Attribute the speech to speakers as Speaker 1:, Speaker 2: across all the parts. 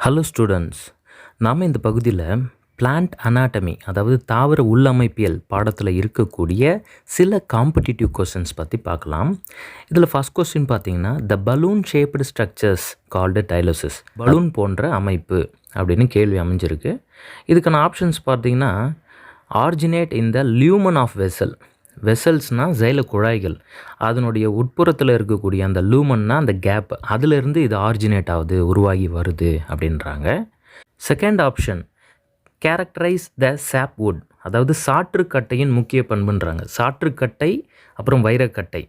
Speaker 1: Hello students, நாம் இந்த பகுதியில் பிளான்ட் அனாட்டமி அதாவது தாவர உள்ளமைப்பியல் பாடத்தில் இருக்கக்கூடிய சில காம்படிட்டிவ் கொஸ்டின்ஸ் பற்றி பார்க்கலாம். இதில் ஃபஸ்ட் கொஸ்டின் பார்த்தீங்கன்னா, the balloon shaped structures called tylosis, balloon போன்ற அமைப்பு அப்படின்னு கேள்வி அமைஞ்சிருக்கு. இதுக்கான ஆப்ஷன்ஸ் பார்த்தீங்கன்னா, originate in the lumen of vessel. வெசல்ஸ்னால் ஜைல குழாய்கள், அதனுடைய உட்புறத்தில் இருக்கக்கூடிய அந்த லூமன்னா அந்த கேப், அதிலிருந்து இது ஆரிஜினேட் ஆகுது, உருவாகி வருது அப்படின்றாங்க. செகண்ட் ஆப்ஷன், கேரக்டரைஸ் த சாப்வுட், அதாவது சாற்றுக்கட்டையின் முக்கிய பண்புன்றாங்க. சாற்றுக்கட்டை அப்புறம் வைரக்கட்டை,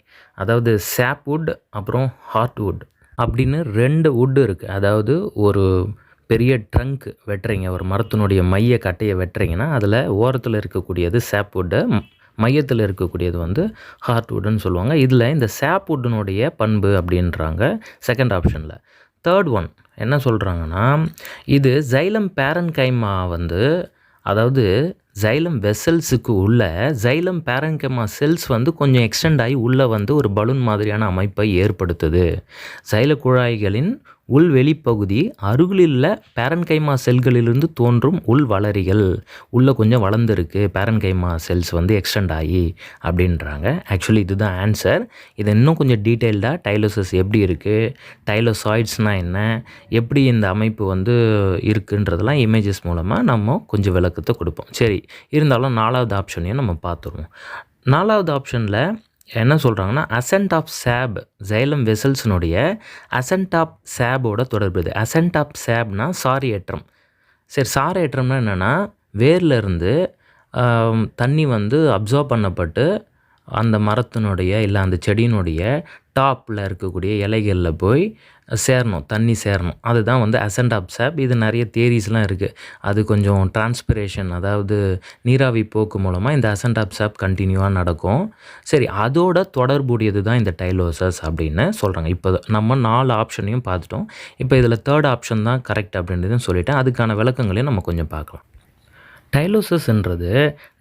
Speaker 1: அதாவது சாப்வுட் அப்புறம் ஹார்ட்வுட் அப்படின்னு ரெண்டு வுட்டு இருக்குது. அதாவது ஒரு பெரிய ட்ரங்க் வெட்டுறீங்க, ஒரு மரத்தினுடைய மைய கட்டையை வெட்டுறீங்கன்னா அதில் ஓரத்தில் இருக்கக்கூடியது சாப்வுட்டை, மையத்தில் இருக்கக்கூடியது வந்து ஹார்ட்வுட்னு சொல்லுவாங்க. இதில் இந்த சாப்வுட்டினுடைய பண்பு அப்படின்றாங்க செகண்ட் ஆப்ஷனில். தேர்ட் ஒன் என்ன சொல்கிறாங்கன்னா, இது ஜைலம் பேரன்கைமா வந்து, அதாவது ஜைலம் வெசல்ஸுக்கு உள்ள ஜைலம் பேரன்கைமா செல்ஸ் வந்து கொஞ்சம் எக்ஸ்டெண்ட் ஆகி உள்ளே வந்து ஒரு பலூன் மாதிரியான அமைப்பை ஏற்படுத்துது. ஜைல குழாய்களின் உள் வெளிப்பகுதி அருகிலுள்ள பேரன்கைமா செல்களிலிருந்து தோன்றும் உள் வளரிகள் உள்ளே கொஞ்சம் வளர்ந்துருக்கு, பேரன்கைமா செல்ஸ் வந்து எக்ஸ்டெண்ட் ஆகி அப்படின்றாங்க. ஆக்சுவலி இதுதான் ஆன்சர். இதை இன்னும் கொஞ்சம் டீட்டெயில்டாக டைலோசிஸ் எப்படி இருக்குது, டைலோசாய்ட்ஸ்னால் என்ன, எப்படி இந்த அமைப்பு வந்து இருக்குன்றதெல்லாம் இமேஜஸ் மூலமாக நம்ம கொஞ்சம் விளக்கத்தை கொடுப்போம். சரி, இருந்தாலும் நாலாவது ஆப்ஷனையும் நம்ம பார்த்துருவோம். நாலாவது ஆப்ஷனில் என்ன சொல்கிறாங்கன்னா, அசென்ட் ஆஃப் சேப், ஜைலம் வெசல்ஸினுடைய அசென்ட் ஆஃப் சேபோட தொடர்பு இது. அசென்ட் ஆஃப் சேப்னா சாரியேற்றம். சரி, சாரியேற்றம்னா என்னென்னா, வேர்லேருந்து தண்ணி வந்து அப்சார்ப் பண்ணப்பட்டு அந்த மரத்தினுடைய இல்லை அந்த செடியினுடைய டாப்பில் இருக்கக்கூடிய இலைகளில் போய் சேரணும், தண்ணி சேரணும். அதுதான் வந்து அசென்ட் ஆஃப் சேப். இது நிறைய தியரிஸ்லாம் இருக்குது. அது கொஞ்சம் டிரான்ஸ்பிரேஷன், அதாவது நீராவி போக்கு மூலமாக இந்த அசென்ட் ஆஃப் சேப் கண்டினியூவாக நடக்கும். சரி, அதோட தொடர்புடையது தான் இந்த டைலோசஸ் அப்படின்னு சொல்கிறாங்க. இப்போ நம்ம 4 ஆப்ஷனையும் பார்த்துட்டோம். இப்போ இதில் தேர்ட் ஆப்ஷன் தான் கரெக்ட் அப்படின்றதும் சொல்லிட்டேன். அதுக்கான விளக்கங்களையும் நம்ம கொஞ்சம் பார்க்கலாம். டைலோசஸ்ன்றது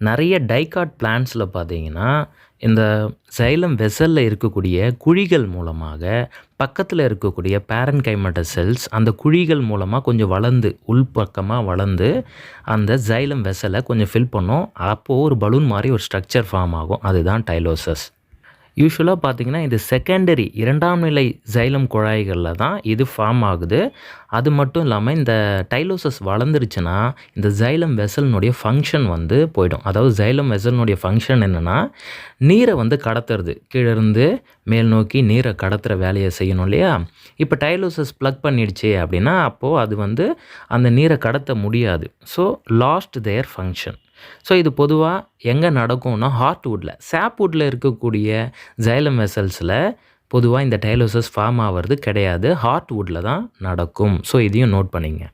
Speaker 1: நிறைய டைகாட் பிளான்ட்ஸில் பார்த்தீங்கன்னா, இந்த ஜைலம் வெசலில் இருக்கக்கூடிய குழிகள் மூலமாக பக்கத்தில் இருக்கக்கூடிய பேரன்கைமேட்டா செல்ஸ் அந்த குழிகள் மூலமாக கொஞ்சம் வளர்ந்து உள்பக்கமாக வளர்ந்து அந்த ஜைலம் வெசலை கொஞ்சம் ஃபில் பண்ணும். அப்போது ஒரு பலூன் மாதிரி ஒரு ஸ்ட்ரக்சர் ஃபார்ம் ஆகும். அதுதான் டைலோசஸ். யூஸ்வலாக பார்த்திங்கன்னா இது செகண்டரி, இரண்டாம் நிலை ஜைலம் குழாய்களில் தான் இது ஃபார்ம் ஆகுது. அது மட்டும் இல்லாமல் இந்த டைலோசஸ் வளர்ந்துருச்சுன்னா இந்த ஜைலம் வெசலினுடைய ஃபங்க்ஷன் வந்து போயிடும். அதாவது ஜைலம் வெசலினுடைய ஃபங்க்ஷன் என்னென்னா, நீரை வந்து கடத்துறது, கீழேருந்து மேல் நோக்கி நீரை கடத்துகிற வேலையை செய்யணும் இல்லையா. இப்போ டைலோசஸ் ப்ளக் பண்ணிடுச்சு அப்படின்னா அப்போது அது வந்து அந்த நீரை கடத்த முடியாது. ஸோ லாஸ்ட் தேர் ஃபங்க்ஷன். ஸோ இது பொதுவாக எங்கே நடக்கும்னா ஹார்ட்வுட்டில், சாப்வுட்டில் இருக்கக்கூடிய ஜைலம் வெசல்ஸில் பொதுவாக இந்த டைலோசஸ் ஃபார்ம் ஆகிறது கிடையாது, ஹார்ட்வுட்டில் தான் நடக்கும். ஸோ இதையும் நோட் பண்ணிங்க.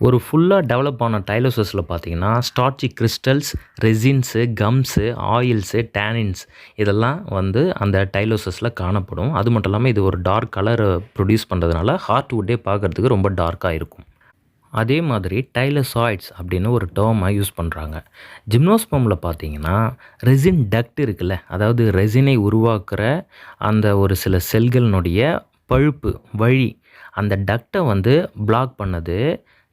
Speaker 1: ஒரு ஃபுல்லாக டெவலப் ஆன டைலோசஸில் பார்த்தீங்கன்னா ஸ்டார்ச்சி கிறிஸ்டல்ஸ், ரெசின்ஸு, கம்ஸு, ஆயில்ஸு, டேனின்ஸ் இதெல்லாம் வந்து அந்த டைலோசஸில் காணப்படும். அது மட்டும் இல்லாமல் இது ஒரு டார்க் கலர் ப்ரொடியூஸ் பண்ணுறதுனால ஹார்ட்வுட்டே பார்க்குறதுக்கு ரொம்ப டார்க்காக இருக்கும். அதே மாதிரி டைலோசாய்ட்ஸ் அப்படின்னு ஒரு டேர்மை யூஸ் பண்ணுறாங்க. ஜிம்னோஸ்பர்மில் பார்த்தீங்கன்னா ரெசின் டக்ட் இருக்குல்ல, அதாவது ரெசினை உருவாக்குற அந்த ஒரு சில செல்களினுடைய பழுப்பு வழி, அந்த டக்டை வந்து பிளாக் பண்ணது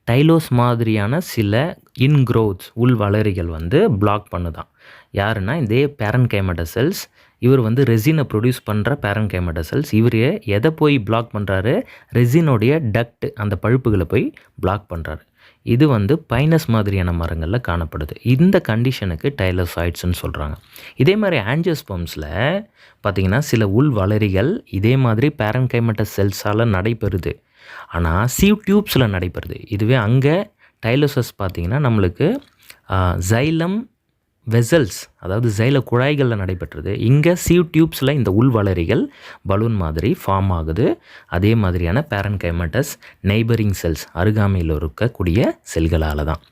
Speaker 1: டைலோஸ் மாதிரியான சில இன்க்ரோத்ஸ், உள் வளரிகள் வந்து பிளாக் பண்ணுதான். யாருன்னா இதே பேரன்கைமேட்டா செல்ஸ். இவர் வந்து ரெசினை ப்ரொடியூஸ் பண்ணுற பேரன்கைமேட்டா செல்ஸ். இவர் எதை போய் பிளாக் பண்ணுறாரு, ரெசினுடைய டக்ட், அந்த பழுப்புகளை போய் பிளாக் பண்ணுறாரு. இது வந்து பைனஸ் மாதிரியான மரங்களில் காணப்படுது. இந்த கண்டிஷனுக்கு டைலோசாய்ட்ஸ்ன்னு சொல்கிறாங்க. இதே மாதிரி ஆஞ்சியோஸ்பர்ம்ஸில் பார்த்திங்கன்னா சில உள் வளரிகள் இதே மாதிரி பேரன்கைமேட்டா செல்ஸால் நடைபெறுது. ஆனால் சீவ் டியூப்ஸில் நடைபெறுது. இதுவே அங்கே டைலோசஸ் பார்த்திங்கன்னா நம்மளுக்கு ஜைலம் வெசல்ஸ், அதாவது ஜைல குழாய்களில் நடைபெற்றது. இங்கே சீவ் டியூப்ஸில் இந்த உள் வளரிகள் பலூன் மாதிரி ஃபார்ம் ஆகுது. அதே மாதிரியான பேரன்கைமேட்டஸ் நெய்பரிங் செல்ஸ், அருகாமையில் இருக்கக்கூடிய செல்களால் தான்.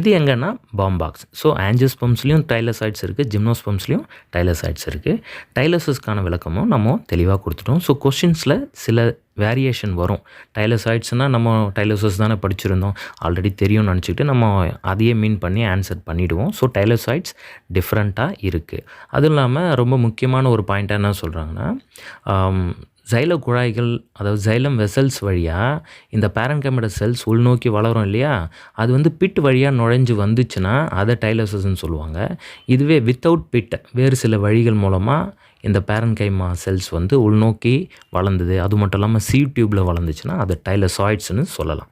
Speaker 1: இது எங்கன்னா பாம்பாக்ஸ். ஸோ ஆஞ்சியோஸ்பர்ம்ஸ்லேயும் டைலோசாய்ட்ஸ் இருக்குது, ஜிம்னோஸ்பர்ம்ஸ்லேயும் டைலோசாய்ட்ஸ் இருக்குது. டைலோசஸ்க்கான விளக்கமும் நம்ம தெளிவாக கொடுத்துட்டோம். ஸோ கொஸ்டின்ஸில் சில வேரியேஷன் வரும். டைலோசாய்ட்ஸ்னால் நம்ம டைலோசஸ் தானே படிச்சிருந்தோம், ஆல்ரெடி தெரியும்னு நினச்சிக்கிட்டு நம்ம அதையே மீன் பண்ணி ஆன்சர் பண்ணிவிடுவோம். ஸோ டைலோசாய்ட்ஸ் டிஃப்ரெண்ட்டாக இருக்குது. அதுவும் இல்லாமல் ரொம்ப முக்கியமான ஒரு பாயிண்ட்டாக என்ன சொல்கிறாங்கன்னா, ஜைல குழாய்கள் அதாவது ஜைலம் வெசல்ஸ் வழியாக இந்த பேரன்கைமோட செல்ஸ் உள்நோக்கி வளரும் இல்லையா, அது வந்து பிட் வழியாக நுழைஞ்சு வந்துச்சுன்னா அதை டைலோசிஸ்ன்னு சொல்லுவாங்க. இதுவே வித்தவுட் பிட் வேறு சில வழிகள் மூலமாக இந்த பேரன்கைமா செல்ஸ் வந்து உள்நோக்கி வளர்ந்தது, அது மட்டும் இல்லாமல் சீட் டியூப்பில் வளர்ந்துச்சுன்னா அதை டைலோசாய்ட்ஸ்னு சொல்லலாம்.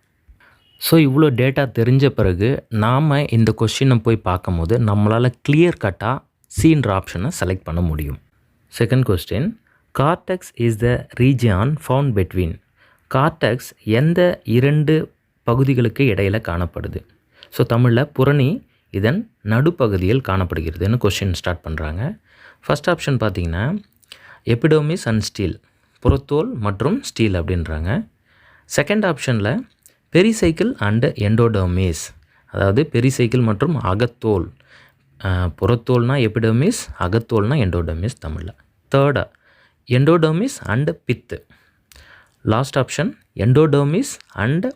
Speaker 1: ஸோ இவ்வளோ டேட்டா தெரிஞ்ச பிறகு நாம் இந்த கொஸ்டினை போய் பார்க்கும்போது நம்மளால் கிளியர் கட்டாக சீன்ற ஆப்ஷனை செலக்ட் பண்ண முடியும். Second question, cortex is the region found between. Cortex எந்த 2 பகுதிகளுக்கு இடையில் காணப்படுது? ஸோ தமிழில் புரணி இதன் நடுப்பகுதியில் காணப்படுகிறதுன்னு கொஸ்டின் ஸ்டார்ட் பண்ணுறாங்க. ஃபஸ்ட் ஆப்ஷன் பார்த்திங்கன்னா எபிடோமிஸ் அண்ட் ஸ்டீல், புறத்தோல் மற்றும் ஸ்டீல் அப்படின்றாங்க. செகண்ட் ஆப்ஷனில் பெரிசைக்கிள் அண்டு எண்டோடர்மிஸ், அதாவது பெரிசைக்கிள் மற்றும் அகத்தோல். புறத்தோல்னால் எபிடர்மிஸ், அகத்தோல்னால் எண்டோடர்மிஸ் தமிழில். தேர்டு எண்டோடர்மிஸ் அண்டு பித்து. Last option endodermis and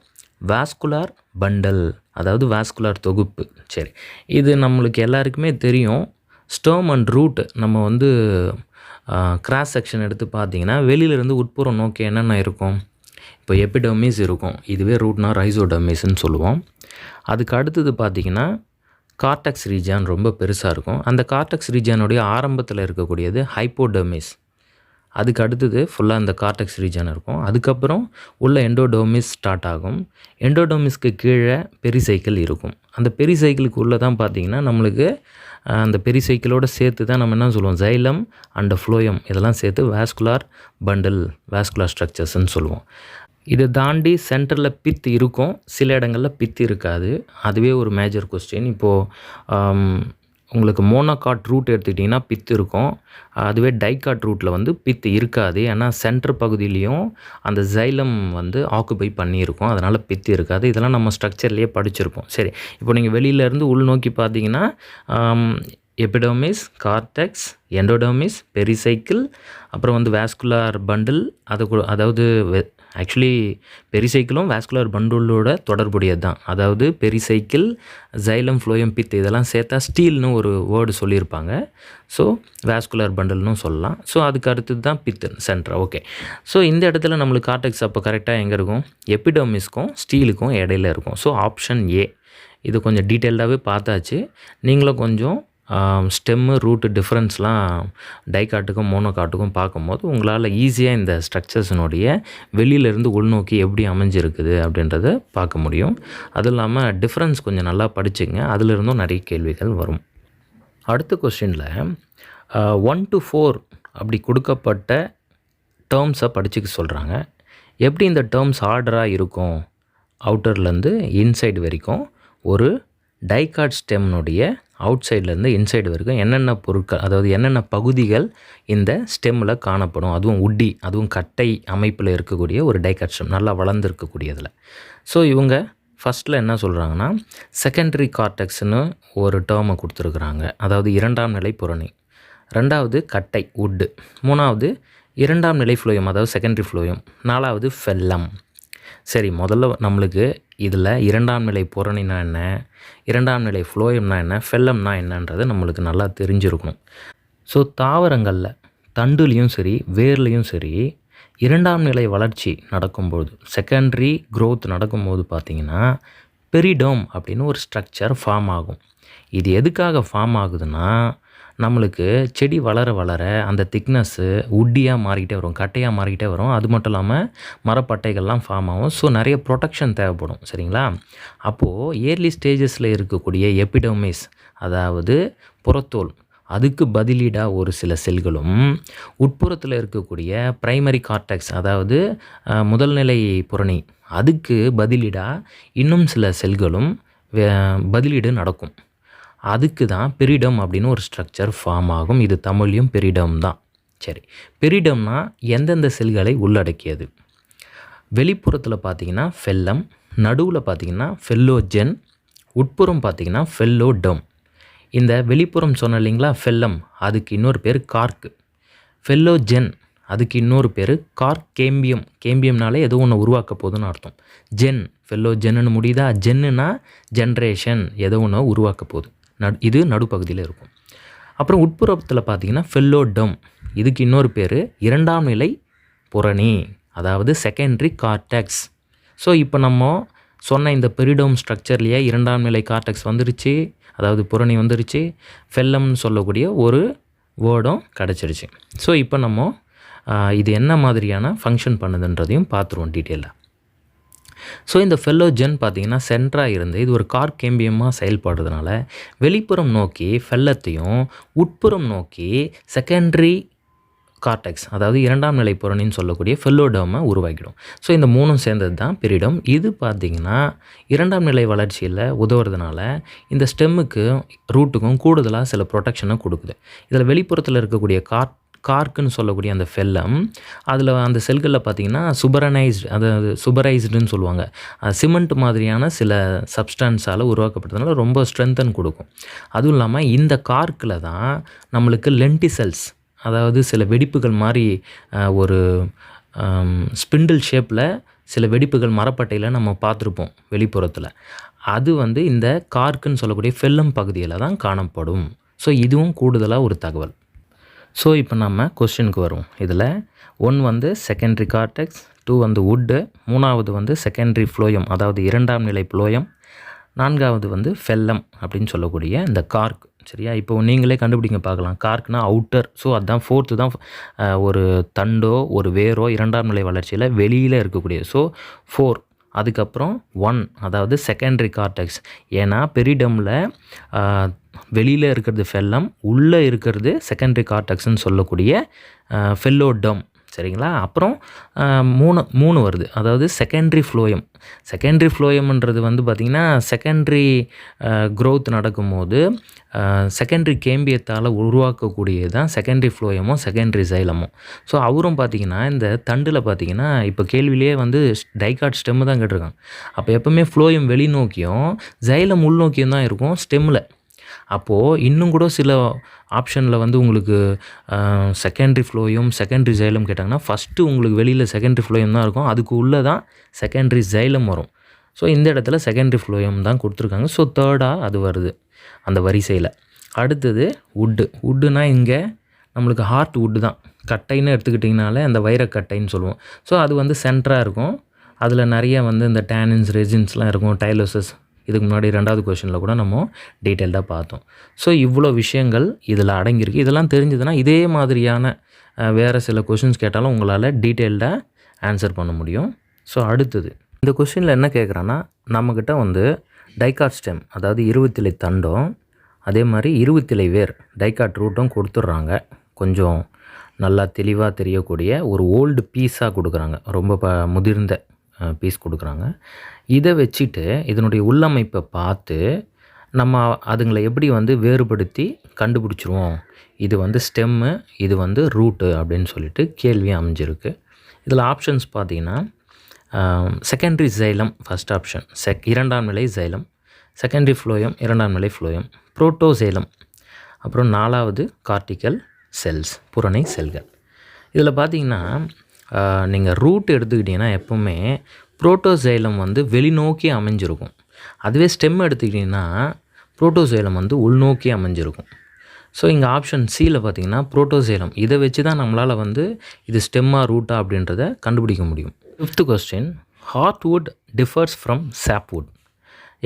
Speaker 1: vascular bundle, அதாவது வாஸ்குலார் தொகுப்பு. சரி, இது நம்மளுக்கு எல்லாருக்குமே தெரியும். ஸ்டெர்ம் அண்ட் ரூட் நம்ம வந்து கிராஸ் செக்ஷன் எடுத்து பார்த்திங்கன்னா வெளியிலேருந்து உட்புறம் நோக்கி என்னென்ன இருக்கும்? இப்போ எபிடர்மிஸ் இருக்கும், இதுவே ரூட்னா ரைசோடர்மிஸ்ன்னு சொல்லுவோம். அதுக்கு அடுத்தது பார்த்திங்கன்னா கார்டெக்ஸ் ரீஜியான் ரொம்ப பெருசாக இருக்கும். அந்த கார்டெக்ஸ் ரீஜியானுடைய ஆரம்பத்தில் இருக்கக்கூடியது ஹைப்போடர்மிஸ். அதுக்கு அடுத்தது ஃபுல்லாக இந்த கார்டெக்ஸ் ரீஜியன் இருக்கும். அதுக்கப்புறம் உள்ள எண்டோடர்மிஸ் ஸ்டார்ட் ஆகும். எண்டோடர்மிஸ்க்கு கீழே பெரிசைக்கிள் இருக்கும். அந்த பெரிசைக்கிளுக்கு உள்ளே தான் பார்த்திங்கன்னா நம்மளுக்கு அந்த பெரிசைக்கிளோடு சேர்த்து தான் நம்ம என்ன சொல்லுவோம், ஜைலம் அண்ட் ஃப்ளோயம் இதெல்லாம் சேர்த்து வாஸ்குலார் பண்டில், வாஸ்குலார் ஸ்ட்ரக்சர்ஸ்ன்னு சொல்லுவோம். இதை தாண்டி சென்டரில் பித் இருக்கும், சில இடங்களில் பித் இருக்காது. அதுவே ஒரு மேஜர் கொஸ்டின். இப்போது உங்களுக்கு மோனோகாட் ரூட் எடுத்துக்கிட்டிங்கன்னா பித் இருக்கும், அதுவே டைகாட் ரூட்டில் வந்து பித் இருக்காது. ஏன்னா சென்டர் பகுதியிலையும் அந்த ஜைலம் வந்து ஆக்குபை பண்ணியிருக்கும், அதனால் பித் இருக்காது. இதெல்லாம் நம்ம ஸ்ட்ரக்சர்லேயே படிச்சிருப்போம். சரி, இப்போ நீங்கள் வெளியிலேருந்து உள்நோக்கி பார்த்தீங்கன்னா எபிடர்மிஸ், கார்டெக்ஸ், எண்டோடர்மிஸ், பெரிசைக்கிள், அப்புறம் வந்து வாஸ்குலார் பண்டில். அதாவது ஆக்சுவலி பெரிசைக்கிளும் வாஸ்குலார் பண்டிலோட தொடர்புடையது தான். அதாவது பெரிசைக்கிள், ஜைலம், ஃப்ளோயம், பித் இதெல்லாம் சேர்த்தா ஸ்டீல்னு ஒரு வேர்டு சொல்லியிருப்பாங்க. ஸோ வாஸ்குலார் பண்டில்னு சொல்லலாம். ஸோ அதுக்கு அடுத்தது தான் பித்து சென்டர். ஓகே, ஸோ இந்த இடத்துல நம்மளுக்கு கார்டெக்ஸ் அப்போ கரெக்டாக எங்கே இருக்கும்? எபிடர்மிஸ்க்கும் ஸ்டீலுக்கும் இடையில இருக்கும். So option A. இது கொஞ்சம் டீட்டெயில்டாகவே பார்த்தாச்சு. நீங்களும் கொஞ்சம் ஸ்டெம்மு ரூட்டு டிஃப்ரென்ஸ்லாம் டைகாட்டுக்கும் மோனோகாட்டுக்கும் பார்க்கும்போது உங்களால் ஈஸியாக இந்த ஸ்ட்ரக்சர்ஸினுடைய வெளியிலேருந்து உள்நோக்கி எப்படி அமைஞ்சிருக்குது அப்படின்றத பார்க்க முடியும். அதுவும் இல்லாமல் டிஃப்ரென்ஸ் கொஞ்சம் நல்லா படிச்சுங்க, அதிலிருந்தும் நிறைய கேள்விகள் வரும். அடுத்த கொஸ்டினில் 1 to 4 அப்படி கொடுக்கப்பட்ட டேர்ம்ஸை படிச்சுக்க சொல்கிறாங்க. எப்படி இந்த டேர்ம்ஸ் ஆர்டராக இருக்கும்? அவுட்டர்லேருந்து இன்சைடு வரைக்கும் ஒரு டைகாட் ஸ்டெம்னுடைய அவுட் சைட்லேருந்து இன்சைடு வரைக்கும் என்னென்ன பொருட்கள், அதாவது என்னென்ன பகுதிகள் இந்த ஸ்டெம்மில் காணப்படும், அதுவும் உட்டி, அதுவும் கட்டை அமைப்பில் இருக்கக்கூடிய ஒரு டைகாட் ஸ்டெம் நல்லா வளர்ந்துருக்கக்கூடியதில். ஸோ இவங்க ஃபஸ்ட்டில் என்ன சொல்கிறாங்கன்னா செகண்டரி கார்டெக்ஸ்னு ஒரு டேர்மை கொடுத்துருக்குறாங்க, அதாவது 2ஆம் நிலை புரணி. 2வது கட்டை உட்டு. 3வது 2ஆம் நிலை ஃப்ளோயம், அதாவது செகண்டரி ஃப்ளோயம். 4வது ஃபெல்லம். சரி, முதல்ல நம்மளுக்கு இதில் 2ஆம் நிலை புரணினா என்ன, 2ஆம் நிலை ஃப்ளோயம்னா என்ன, ஃபெல்லம்னா என்னன்றது நம்மளுக்கு நல்லா தெரிஞ்சிருக்கணும். ஸோ தாவரங்களில் தண்டுலேயும் சரி வேர்லேயும் சரி 2ஆம் நிலை வளர்ச்சி நடக்கும்போது, செகண்டரி க்ரோத் நடக்கும்போது பார்த்திங்கன்னா பெரிடோம் அப்படின்னு ஒரு ஸ்ட்ரக்சர் ஃபார்ம் ஆகும். இது எதுக்காக ஃபார்ம் ஆகுதுன்னா, நம்மளுக்கு செடி வளர வளர அந்த திக்னஸ்ஸு உட்டியாக மாறிக்கிட்டே வரும், கட்டையாக மாறிக்கிட்டே வரும். அது மட்டும் இல்லாமல் மரப்பட்டைகள்லாம் ஃபார்ம் ஆகும். ஸோ நிறைய ப்ரொடெக்ஷன் தேவைப்படும். சரிங்களா? அப்போது ஏர்லி ஸ்டேஜஸில் இருக்கக்கூடிய எபிடர்மிஸ், அதாவது புறத்தோல், அதுக்கு பதிலீடாக ஒரு சில செல்களும், உட்புறத்தில் இருக்கக்கூடிய பிரைமரி கார்டெக்ஸ், அதாவது முதல்நிலை புரணி, அதுக்கு பதிலீடாக இன்னும் சில செல்களும் பதிலீடு நடக்கும். அதுக்கு தான் பெரிடம் அப்படின்னு ஒரு ஸ்ட்ரக்சர் ஃபார்ம் ஆகும். இது தமிழ்லையும் பெரிடம் தான். சரி, பெரிடம்னா எந்தெந்த செல்களை உள்ளடக்கியது? வெளிப்புறத்தில் பார்த்திங்கன்னா ஃபெல்லம், நடுவில் பார்த்திங்கன்னா ஃபெல்லோஜென், உட்புறம் பார்த்திங்கன்னா ஃபெல்லோடம். இந்த வெளிப்புறம் சொன்ன இல்லைங்களா ஃபெல்லம், அதுக்கு இன்னொரு பேர் கார்க். ஃபெல்லோஜென் அதுக்கு இன்னொரு பேர் கார்க் கேம்பியம். கேம்பியம்னாலே ஏதோ ஒன்று உருவாக்க போகுதுன்னு அர்த்தம். ஜென், ஃபெல்லோஜென்னு முடியுதா? ஜென்னுனா ஜென்ரேஷன், ஏதோ ஒன்று உருவாக்க போகுது. இது நடுப்பகுதியில் இருக்கும். அப்புறம் உட்புறத்தில் பார்த்திங்கன்னா ஃபெல்லோடம், இதுக்கு இன்னொரு பேர் 2ஆம் நிலை புறணி, அதாவது செகண்டரி கார்டெக்ஸ். ஸோ இப்போ நம்ம சொன்ன இந்த பெரிடோம் ஸ்ட்ரக்சர்லேயே 2ஆம் நிலை கார்டெக்ஸ் வந்துருச்சு, அதாவது புறணி வந்துருச்சு, ஃபெல்லம்னு சொல்லக்கூடிய ஒரு வேர்டும் கிடச்சிருச்சு. ஸோ இப்போ நம்ம இது என்ன மாதிரியான ஃபங்க்ஷன் பண்ணுதுன்றதையும் பார்த்துருவோம் டீட்டெயிலாக. ஸோ இந்த ஃபெல்லோஜென் பார்த்திங்கன்னா சென்டராக இருந்து இது ஒரு கார்கேம்பியமாக செயல்படுறதுனால வெளிப்புறம் நோக்கி ஃபெல்லத்தையும் உட்புறம் நோக்கி செகண்டரி கார்டெக்ஸ், அதாவது 2ஆம் நிலை புறணின்னு சொல்லக்கூடிய ஃபெல்லோடோமை உருவாக்கிடும். ஸோ இந்த மூணும் சேர்ந்தது தான் பெரிடம். இது பார்த்திங்கன்னா 2ஆம் நிலை வளர்ச்சியில் உதவுறதுனால இந்த ஸ்டெம்முக்கு ரூட்டுக்கும் கூடுதலாக சில ப்ரொடெக்ஷனை கொடுக்குது. இதில் வெளிப்புறத்தில் இருக்கக்கூடிய கார்க்குன்னு சொல்லக்கூடிய அந்த ஃபெல்லம், அதில் அந்த செல்களில் பார்த்திங்கன்னா அதாவது சுபரைஸ்டுன்னு சொல்லுவாங்க, சிமெண்ட் மாதிரியான சில சப்ஸ்டான்ஸால் உருவாக்கப்படுறதுனால ரொம்ப ஸ்ட்ரென்தன் கொடுக்கும். அதுவும் இல்லாமல் இந்த கார்க்கில் தான் நம்மளுக்கு லென்டிசெல்ஸ், அதாவது சில வெடிப்புகள் மாதிரி ஒரு ஸ்பிண்டில் ஷேப்பில் சில வெடிப்புகள் மரப்பட்டையில் நம்ம பார்த்துருப்போம் வெளிப்புறத்தில். அது இந்த கார்க்குன்னு சொல்லக்கூடிய ஃபெல்லம் பகுதியில் தான் காணப்படும். ஸோ இதுவும் கூடுதலாக ஒரு தகவல். ஸோ இப்போ நம்ம கொஸ்டினுக்கு வரும். இதில் 1 செகண்டரி கார்டெக்ஸ், 2 வுட்டு, 3வது செகண்டரி ஃப்ளோயம், அதாவது 2ஆம் நிலை ஃப்ளோயம், 4வது ஃபெல்லம் அப்படின்னு சொல்லக்கூடிய இந்த கார்க். சரியா? இப்போ நீங்களே கண்டுபிடிங்க பார்க்கலாம். கார்க்னா அவுட்டர். ஸோ அதுதான் 4th தான் ஒரு தண்டோ ஒரு வேரோ 2ஆம் நிலை வளர்ச்சியில் வெளியில் இருக்கக்கூடியது. ஸோ 4. அதுக்கப்புறம் 1, அதாவது செகண்டரி கார்டெக்ஸ். ஏன்னா பெரிடமில் வெளியில் இருக்கிறது ஃபெல்லம், உள்ளே இருக்கிறது செகண்டரி கார்டெக்ஸ்ன்னு சொல்லக்கூடிய ஃபெல்லோடம். சரிங்களா? அப்புறம் 3 வருது, அதாவது செகண்டரி ஃப்ளோயம். செகண்டரி ஃப்ளோயம்ன்றது பார்த்திங்கன்னா செகண்டரி க்ரோத் நடக்கும்போது செகண்டரி கேம்பியத்தால் உருவாக்கக்கூடியது தான் செகண்டரி ஃப்ளோயமோ செகண்டரி சைலமோ. ஸோ அவரும் பார்த்திங்கன்னா இந்த தண்டில் பார்த்திங்கன்னா இப்போ கேள்வியிலேயே டைகாட் ஸ்டெம்மு தான் கேட்டிருக்காங்க. அப்போ எப்போவுமே ஃப்ளோயம் வெளிநோக்கியும் சைலம் உள்நோக்கியும் தான் இருக்கும் ஸ்டெம்மில். அப்போது இன்னும் கூட சில ஆப்ஷனில் உங்களுக்கு செகண்டரி ஃப்ளோயம் செகண்டரி சைலம் கேட்டாங்கன்னா ஃபஸ்ட்டு உங்களுக்கு வெளியில் செகண்டரி ஃப்ளோயம் தான் இருக்கும், அதுக்கு உள்ளே தான் செகண்டரி சைலம் வரும். ஸோ இந்த இடத்துல செகண்டரி ஃப்ளோயம் தான் கொடுத்துருக்காங்க. ஸோ 3rd அது வருது அந்த வரிசையில். அடுத்தது வுட்டுனா இங்கே நம்மளுக்கு ஹார்ட் வுட்டு தான். கட்டைன்னு எடுத்துக்கிட்டிங்கனாலே அந்த வைரக்கட்டைன்னு சொல்லுவோம். ஸோ அது சென்டராக இருக்கும். அதில் நிறைய இந்த டேனின்ஸ் ரெசின்ஸ்லாம் இருக்கும், டைலோசஸ். இதுக்கு முன்னாடி 2வது கொஷனில் கூட நம்ம டீட்டெயில்டாக பார்த்தோம். ஸோ இவ்வளோ விஷயங்கள் இதில் அடங்கியிருக்கு. இதெல்லாம் தெரிஞ்சதுன்னா இதே மாதிரியான வேறு சில கொஷின்ஸ் கேட்டாலும் உங்களால் டீட்டெயில்டாக ஆன்சர் பண்ண முடியும். ஸோ அடுத்தது இந்த கொஷினில் என்ன கேட்குறான்னா, நம்மக்கிட்ட டைகாட் ஸ்டெம், அதாவது இருபத்திலை தண்டம், அதே மாதிரி இருபத்திலை வேர் டைகாட் ரூட்டும் கொடுத்துட்றாங்க. கொஞ்சம் நல்லா தெளிவாக தெரியக்கூடிய ஒரு ஓல்டு பீஸாக கொடுக்குறாங்க, ரொம்ப முதிர்ந்த பீஸ் கொடுக்குறாங்க. இதை வச்சுட்டு இதனுடைய உள்ளமைப்பை பார்த்து நம்ம அதுங்களை எப்படி வேறுபடுத்தி கண்டுபிடிச்சிருவோம். இது ஸ்டெம்மு, இது ரூட்டு அப்படின்னு சொல்லிட்டு கேள்வி அமைஞ்சிருக்கு. இதில் ஆப்ஷன்ஸ் பார்த்திங்கன்னா செகண்டரி சைலம் ஃபஸ்ட் ஆப்ஷன், 2ஆம் நிலை சைலம், செகண்டரி ஃப்ளோயம் 2ஆம் நிலை ஃப்ளோயம், புரோட்டோசைலம், அப்புறம் 4வது கார்டிக்கல் செல்ஸ், புறணை செல்கள். இதில் பார்த்திங்கன்னா நீங்கள் ரூட் எடுத்துக்கிட்டிங்கன்னா எப்போவுமே புரோட்டோசைலம் வெளிநோக்கி அமைஞ்சிருக்கும். அதுவே ஸ்டெம் எடுத்துக்கிட்டிங்கன்னா புரோட்டோசைலம் உள்நோக்கி அமைஞ்சிருக்கும். ஸோ இங்கே ஆப்ஷன் சியில் பார்த்திங்கன்னா புரோட்டோசைலம், இதை வச்சு தான் நம்மளால் இது ஸ்டெம்மாக ரூட்டா அப்படின்றத கண்டுபிடிக்க முடியும். 5th question, heartwood differs from sapwood.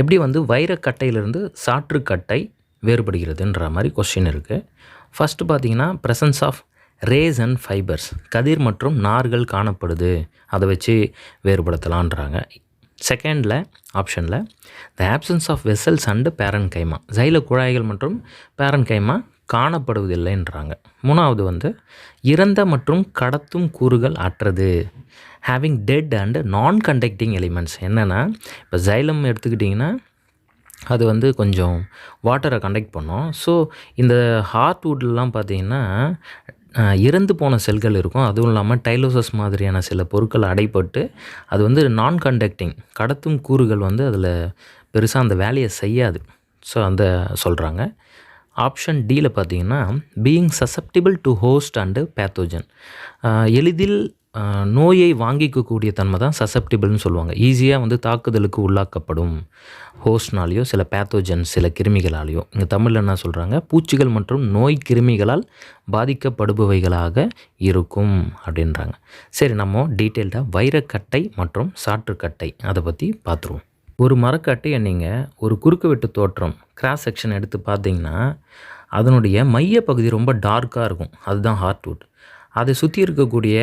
Speaker 1: எப்படி வைரக்கட்டையிலிருந்து சாற்றுக்கட்டை வேறுபடுகிறதுன்ற மாதிரி கொஸ்டின் இருக்குது. ஃபஸ்ட்டு பார்த்திங்கன்னா presence of rays and fibres, கதிர் மற்றும் நார்கள் காணப்படுது, அதை வச்சு வேறுபடுத்தலான்றாங்க. செகண்டில் ஆப்ஷனில் the absence of vessels and parenchyma, சைல குழாய்கள் மற்றும் பேரன்கைமா காணப்படுவதில்லைன்றாங்க. 3வது இறந்த மற்றும் கடத்தும் கூறுகள் அற்றது, ஹேவிங் டெட் அண்டு நான் கண்டக்டிங் எலிமெண்ட்ஸ். என்னென்னா இப்போ சைலம் எடுத்துக்கிட்டிங்கன்னா அது கொஞ்சம் வாட்டரை கண்டக்ட் பண்ணும். ஸோ இந்த ஹார்ட்வுட்லாம் பார்த்திங்கன்னா இறந்து போன செல்கள் இருக்கும். அதுவும் இல்லாமல் டைலோசஸ் மாதிரியான சில பொருட்கள் அடைப்பட்டு அது நான் கண்டக்டிங், கடத்தும் கூறுகள் அதில் பெருசாக அந்த வேலையை செய்யாது. ஸோ சொல்கிறாங்க. ஆப்ஷன் டியில் பார்த்திங்கன்னா being susceptible to host and pathogen, எளிதில் நோயை வாங்கிக்கக்கூடிய தன்மை தான் சசப்டிபிள்னு சொல்லுவாங்க. ஈஸியாக வந்து தாக்குதலுக்கு உள்ளாக்கப்படும் ஹோஸ்ட்னாலேயோ சில பேத்தோஜன்ஸ் சில கிருமிகளாலேயோ. இங்கே தமிழில் என்ன சொல்கிறாங்க, பூச்சிகள் மற்றும் நோய் கிருமிகளால் பாதிக்கப்படுபவைகளாக இருக்கும் அப்படின்றாங்க. சரி, நம்ம டீட்டெயில்டாக வைரக்கட்டை மற்றும் சாற்றுக்கட்டை அதை பற்றி பார்த்துருவோம். ஒரு மரக்கட்டையை நீங்கள் ஒரு குறுக்கு வெட்டு தோற்றம் கிராஸ் செக்ஷன் எடுத்து பார்த்தீங்கன்னா அதனுடைய மையப்பகுதி ரொம்ப டார்க்காக இருக்கும். அதுதான் ஹார்ட்வுட். அதை சுற்றி இருக்கக்கூடிய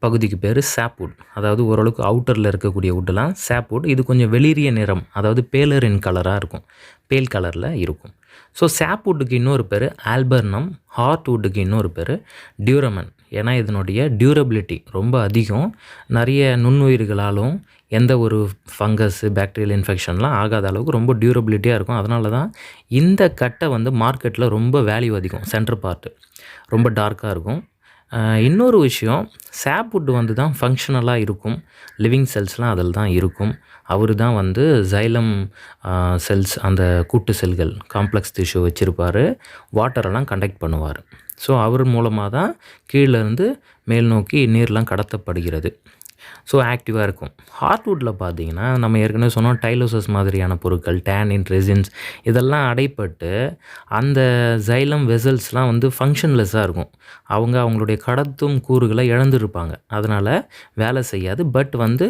Speaker 1: பகுதிக்கு பேர் சாப்வுட். அதாவது ஓரளவுக்கு அவுட்டரில் இருக்கக்கூடிய வுட்டெல்லாம் சாப்வுட். இது கொஞ்சம் வெளிரிய நிறம், அதாவது பேலர் இன் கலராக இருக்கும், பேல் கலரில் இருக்கும். ஸோ சாப்வுட்டுக்கு இன்னொரு பேர் ஆல்பர்னம், ஹார்ட்வுட்டுக்கு இன்னொரு பேர் டியூரமன். ஏன்னா இதனுடைய டியூரபிலிட்டி ரொம்ப அதிகம். நிறைய நுண்ணுயிர்களாலும் எந்த ஒரு ஃபங்கஸ்ஸு பாக்டீரியல் இன்ஃபெக்ஷன்லாம் ஆகாத அளவுக்கு ரொம்ப டியூரபிலிட்டியாக இருக்கும். அதனால தான் இந்த கட்டை வந்து மார்க்கெட்டில் ரொம்ப வேல்யூ அதிகம். சென்டர் பார்ட்டு ரொம்ப டார்க்காக இருக்கும். இன்னொரு விஷயம், சாப்வுட் வந்து தான் ஃபங்க்ஷனலாக இருக்கும். லிவிங் செல்ஸ்லாம் அதில் தான் இருக்கும். அவர் தான் வந்து ஜைலம் செல்ஸ், அந்த கூட்டு செல்கள் காம்ப்ளெக்ஸ் டிஷ்யூ வச்சுருப்பார். வாட்டரெல்லாம் கண்டக்ட் பண்ணுவார். ஸோ அவர் மூலமாக தான் கீழேருந்து மேல் நோக்கி நீர்லாம் கடத்தப்படுகிறது. ஸோ ஆக்டிவாக இருக்கும். ஹார்ட்வுட்டில் பார்த்தீங்கன்னா நம்ம ஏற்கனவே சொன்னோம், டைலோசஸ் மாதிரியான பொருட்கள், டேனின், ரெசின்ஸ் இதெல்லாம் அடைப்பட்டு அந்த ஜைலம் வெசல்ஸ்லாம் வந்து ஃபங்க்ஷன்லெஸ்ஸாக இருக்கும். அவங்களுடைய கடத்தும் கூறுகளை இழந்துருப்பாங்க. அதனால் வேலை செய்யாது. பட் வந்து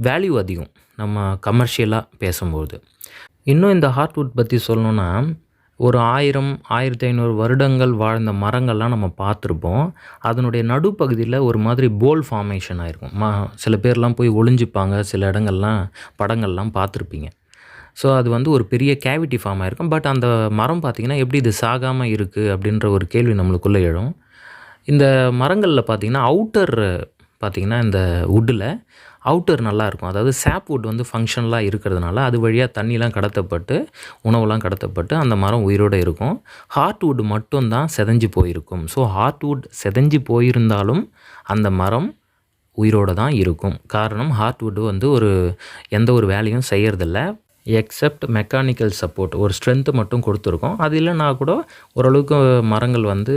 Speaker 1: வேல்யூ அதிகம் நம்ம கமர்ஷியலாக பேசும்போது. இன்னும் இந்த ஹார்ட்வுட் பற்றி சொல்லணுன்னா, ஒரு 1000, 1500 வருடங்கள் வாழ்ந்த மரங்கள்லாம் நம்ம பார்த்துருப்போம். அதனுடைய நடுப்பகுதியில் ஒரு மாதிரி போல் ஃபார்மேஷன் ஆகிருக்கும். சில பேர்லாம் போய் ஒளிஞ்சிப்பாங்க. சில இடங்கள்லாம் படங்கள்லாம் பார்த்துருப்பீங்க. ஸோ அது வந்து ஒரு பெரிய கேவிட்டி ஃபார்ம் ஆகிருக்கும். பட் அந்த மரம் பார்த்திங்கன்னா எப்படி இது சாகாமல் இருக்குது அப்படின்ற ஒரு கேள்வி நம்மளுக்குள்ளே எழும். இந்த மரங்களில் பார்த்திங்கன்னா அவுட்டர் பார்த்திங்கன்னா இந்த வுட்டில் அவுட்டர் நல்லாயிருக்கும். அதாவது சாப்வுட் வந்து ஃபங்க்ஷனலாக இருக்கிறதுனால அது வழியாக தண்ணிலாம் கடத்தப்பட்டு உணவுலாம் கடத்தப்பட்டு அந்த மரம் உயிரோடு இருக்கும். ஹார்ட்வுட் மட்டும்தான் செதஞ்சு போயிருக்கும். ஸோ ஹார்ட்வுட் செதஞ்சு போயிருந்தாலும் அந்த மரம் உயிரோடு தான் இருக்கும். காரணம், ஹார்ட்வுட் வந்து எந்த ஒரு வேலையும் செய்கிறதில்ல. எக்ஸப்ட் மெக்கானிக்கல் சப்போர்ட், ஒரு ஸ்ட்ரென்த்து மட்டும் கொடுத்துருக்கோம். அது இல்லைனா கூட ஓரளவுக்கு மரங்கள் வந்து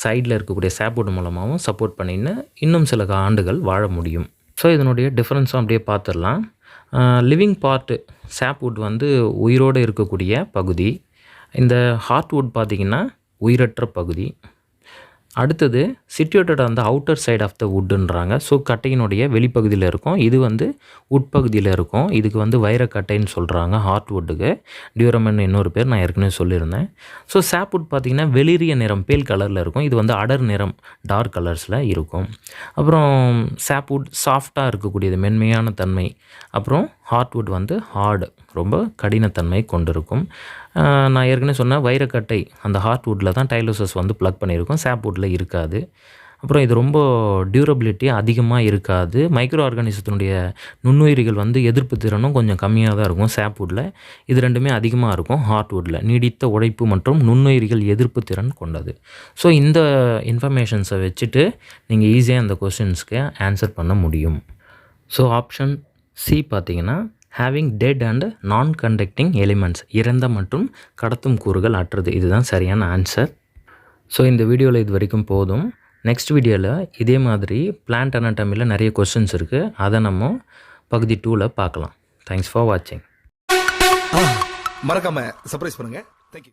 Speaker 1: சைடில் இருக்கக்கூடிய சாப்வுட் மூலமாகவும் சப்போர்ட் பண்ணின்னு இன்னும் சில ஆண்டுகள் வாழ முடியும். ஸோ இதனுடைய டிஃப்ரென்ஸும் அப்படியே பார்த்துடலாம். லிவிங் பார்ட்டு சாப்வுட் வந்து உயிரோடு இருக்கக்கூடிய பகுதி. இந்த ஹார்ட்வுட் பார்த்திங்கன்னா உயிரற்ற பகுதி. அடுத்தது சிட்யூட்டட் அந்த அவுட்டர் சைட் ஆஃப் த வுட்டுன்றாங்க. ஸோ கட்டையினுடைய வெளிப்பகுதியில் இருக்கும். இது வந்து உட்பகுதியில் இருக்கும். இதுக்கு வந்து வைரக்கட்டைன்னு சொல்கிறாங்க ஹார்ட்வுட்டுக்கு. டியூரமன் இன்னொரு பேர் நான் ஏற்கனவே சொல்லியிருந்தேன். ஸோ சாப்வுட் பார்த்திங்கன்னா வெளிரிய நிறம், பேல் கலரில் இருக்கும். இது வந்து அடர் நிறம், டார்க் கலர்ஸில் இருக்கும். அப்புறம் சாப்வுட் சாஃப்டாக இருக்கக்கூடியது, மென்மையான தன்மை. அப்புறம் ஹார்ட்வுட் வந்து ஹார்டு, ரொம்ப கடினத்தன்மை கொண்டிருக்கும். நான் ஏற்கனவே சொன்ன வைரக்கட்டை அந்த ஹார்ட்வுட்டில் தான் டைலோசஸ் வந்து ப்ளக் பண்ணியிருக்கும், சாப்வுட்டில் இருக்காது. அப்புறம் இது ரொம்ப டியூரபிலிட்டி அதிகமாக இருக்காது. மைக்ரோ ஆர்கானிசத்தினுடைய நுண்ணுயிரிகள் வந்து எதிர்ப்பு திறனும் கொஞ்சம் கம்மியாக தான் இருக்கும் சாப்வுட்டில். இது ரெண்டுமே அதிகமாக இருக்கும் ஹார்ட்வுட்டில். நீடித்த உழைப்பு மற்றும் நுண்ணுயிரிகள் எதிர்ப்பு திறன் கொண்டது. ஸோ இந்த இன்ஃபர்மேஷன்ஸை வச்சுட்டு நீங்கள் ஈஸியாக இந்த கொஸ்டின்ஸ்க்கு ஆன்சர் பண்ண முடியும். ஸோ ஆப்ஷன் சி பார்த்திங்கன்னா ஹேவிங் டெட் அண்ட் நான் கண்டக்டிங் எலிமெண்ட்ஸ், இறந்த மற்றும் கடத்தும் கூறுகள் அற்றது. இதுதான் சரியான ஆன்சர். ஸோ இந்த வீடியோவில் இது வரைக்கும் போதும். நெக்ஸ்ட் வீடியோவில் இதே மாதிரி பிளான்ட் அனாட்டமியில் நிறைய கொஸ்டின்ஸ் இருக்குது. அதை நம்ம பகுதி 2ல் பார்க்கலாம். தேங்க்ஸ் ஃபார் வாட்சிங்.
Speaker 2: மறக்காமல் சர்ப்ரைஸ் பண்ணுங்கள்.